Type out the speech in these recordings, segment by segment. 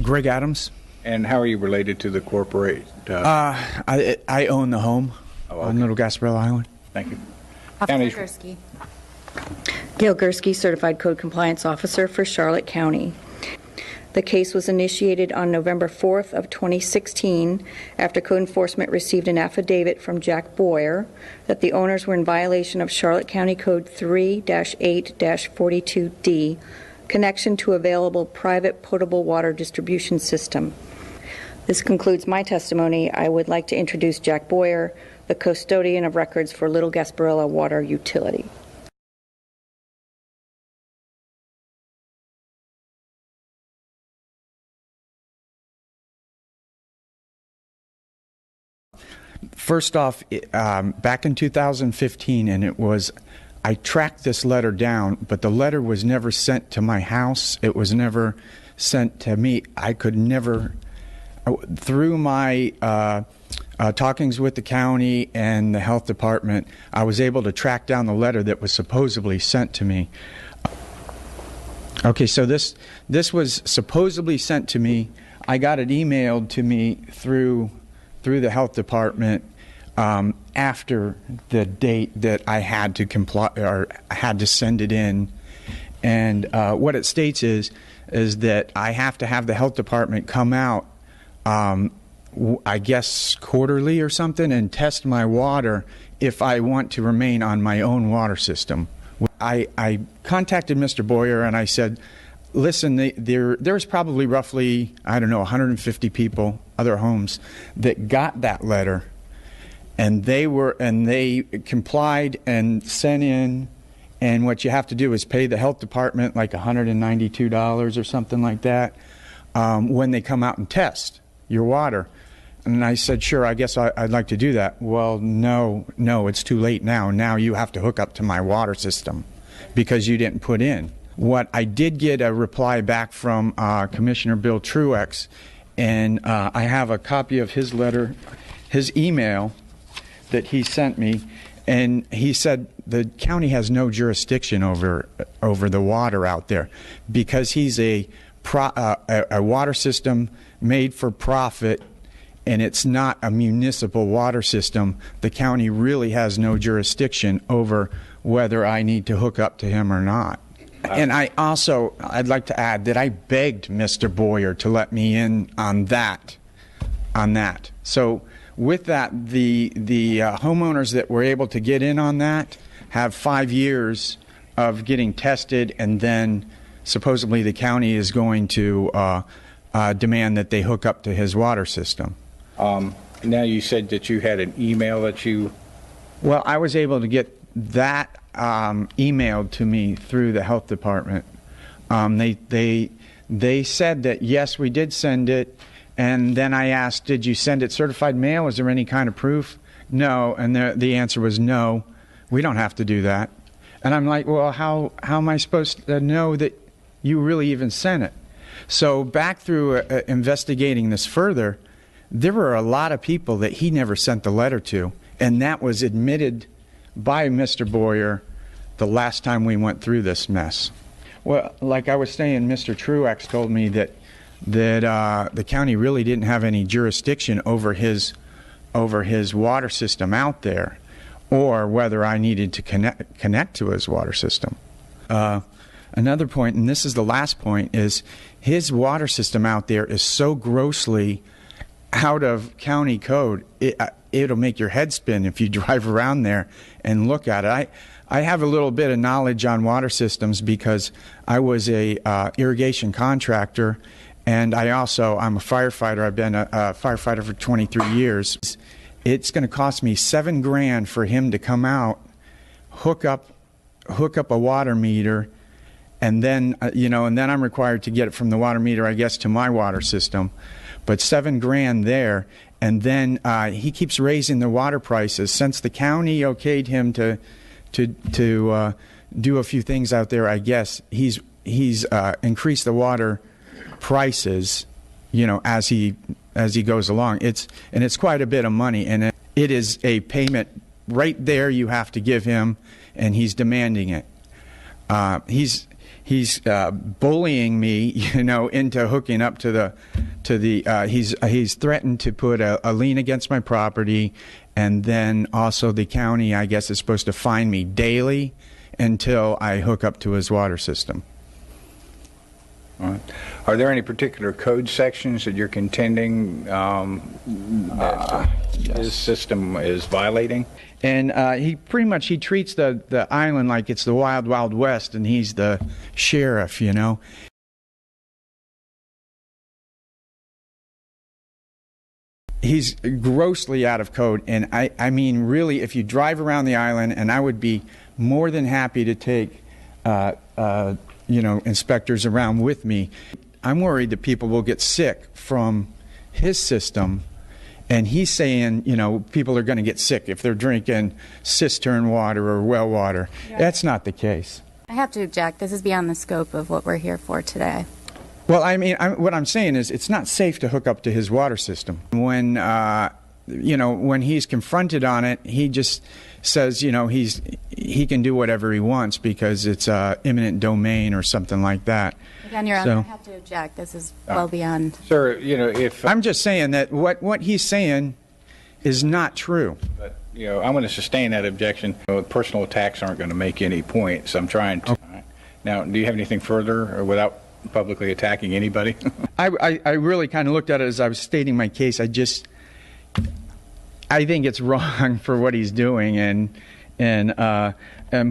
Greg Adams. And how are you related to the corporate? I own the home on Little Gasparilla Island. Thank you. Officer Gursky. Gail Gursky, Certified Code Compliance Officer for Charlotte County. The case was initiated on November 4th of 2016 after code enforcement received an affidavit from Jack Boyer that the owners were in violation of Charlotte County Code 3-8-42D, connection to available private potable water distribution system. This concludes my testimony. I would like to introduce Jack Boyer, the custodian of records for Little Gasparilla Water Utility. First off, back in 2015, and I tracked this letter down, but the letter was never sent to my house. It was never sent to me. I could never, through my talkings with the county and the health department, I was able to track down the letter that was supposedly sent to me. Okay, so this was supposedly sent to me. I got it emailed to me through the health department after the date that I had to comply or had to send it in. And what it states is that I have to have the health department come out, I guess quarterly or something, and test my water if I want to remain on my own water system. I contacted Mr. Boyer and I said, listen, there's probably roughly, I don't know, 150 people, other homes, that got that letter, and they complied and sent in, and what you have to do is pay the health department like $192 or something like that when they come out and test your water. And I said, sure, I guess I'd like to do that. Well, no, it's too late now. Now you have to hook up to my water system because you didn't put in. What I did get a reply back from Commissioner Bill Truex, and I have a copy of his letter, his email that he sent me, and he said the county has no jurisdiction over the water out there because he's a water system made for profit, and it's not a municipal water system. The county really has no jurisdiction over whether I need to hook up to him or not. And I'd like to add that I begged Mr. Boyer to let me in on that. So with that, the homeowners that were able to get in on that have 5 years of getting tested, and then supposedly the county is going to demand that they hook up to his water system. Now you said that you had an email that you... Well, I was able to get that emailed to me through the health department. They said that yes, we did send it, and then I asked, did you send it certified mail? Is there any kind of proof? No, and the answer was no, we don't have to do that. And I'm like, well, how am I supposed to know that you really even sent it? So back through investigating this further, there were a lot of people that he never sent the letter to, and that was admitted by Mr. Boyer the last time we went through this mess. Well, like I was saying, Mr. Truex told me that the county really didn't have any jurisdiction over his water system out there, or whether I needed to connect to his water system. Another point, and this is the last point, is his water system out there is so grossly out of county code, it'll make your head spin if you drive around there and look at it. I have a little bit of knowledge on water systems because I was a irrigation contractor, and I'm a firefighter. I've been a firefighter for 23 years. It's going to cost me $7 grand for him to come out, hook up a water meter, and then and then I'm required to get it from the water meter, I guess, to my water system. But $7 grand there, and then he keeps raising the water prices. Since the county okayed him to do a few things out there, I guess he's increased the water prices, as he goes along. It's quite a bit of money, and it is a payment right there you have to give him, and he's demanding it. he's bullying me, you know, into hooking up to the. He's threatened to put a lien against my property, and then also the county, I guess, is supposed to fine me daily until I hook up to his water system. All right. Are there any particular code sections that you're contending that his system is violating? And he pretty much treats the island like it's the wild, wild west, and he's the sheriff, you know. He's grossly out of code, and I mean, really, if you drive around the island, and I would be more than happy to take, you know, inspectors around with me. I'm worried that people will get sick from his system, and he's saying, you know, people are going to get sick if they're drinking cistern water or well water. Yeah. That's not the case. I have to object. This is beyond the scope of what we're here for today. Well, I mean, what I'm saying is it's not safe to hook up to his water system. When, you know, when he's confronted on it, he just says, you know, he can do whatever he wants because it's eminent domain or something like that. Again, Your Honor, I have to object. This is well beyond. Sir, you know, if I'm just saying that what he's saying is not true. But, you know, I'm going to sustain that objection. Personal attacks aren't going to make any points. I'm trying to. Okay. Now, do you have anything further or without publicly attacking anybody? I really kind of looked at it as I was stating my case. I think it's wrong for what he's doing, and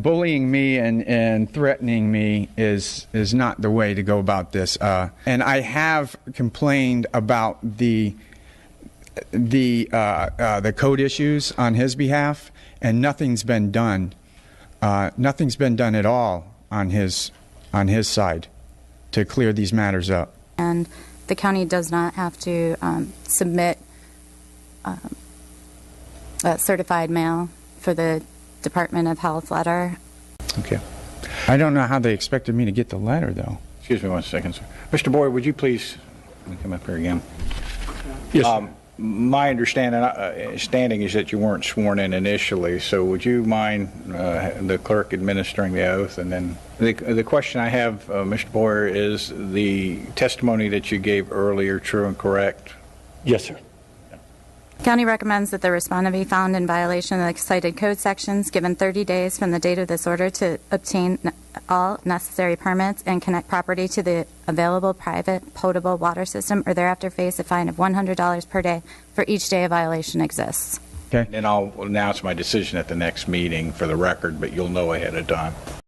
bullying me and threatening me is not the way to go about this. And I have complained about the code issues on his behalf, and nothing's been done. Nothing's been done at all on his side to clear these matters up. And the county does not have to submit certified mail for the Department of Health letter. Okay. I don't know how they expected me to get the letter, though. Excuse me one second, sir. Mr. Boyd, would you please let me come up here again? Yes, sir. My understanding is that you weren't sworn in initially, so would you mind the clerk administering the oath? And then the question I have, Mr. Boyer, is the testimony that you gave earlier true and correct? Yes, sir. County recommends that the respondent be found in violation of the cited code sections, given 30 days from the date of this order to obtain all necessary permits and connect property to the available private potable water system, or thereafter face a fine of $100 per day for each day a violation exists. Okay. And I'll announce my decision at the next meeting for the record, but you'll know ahead of time.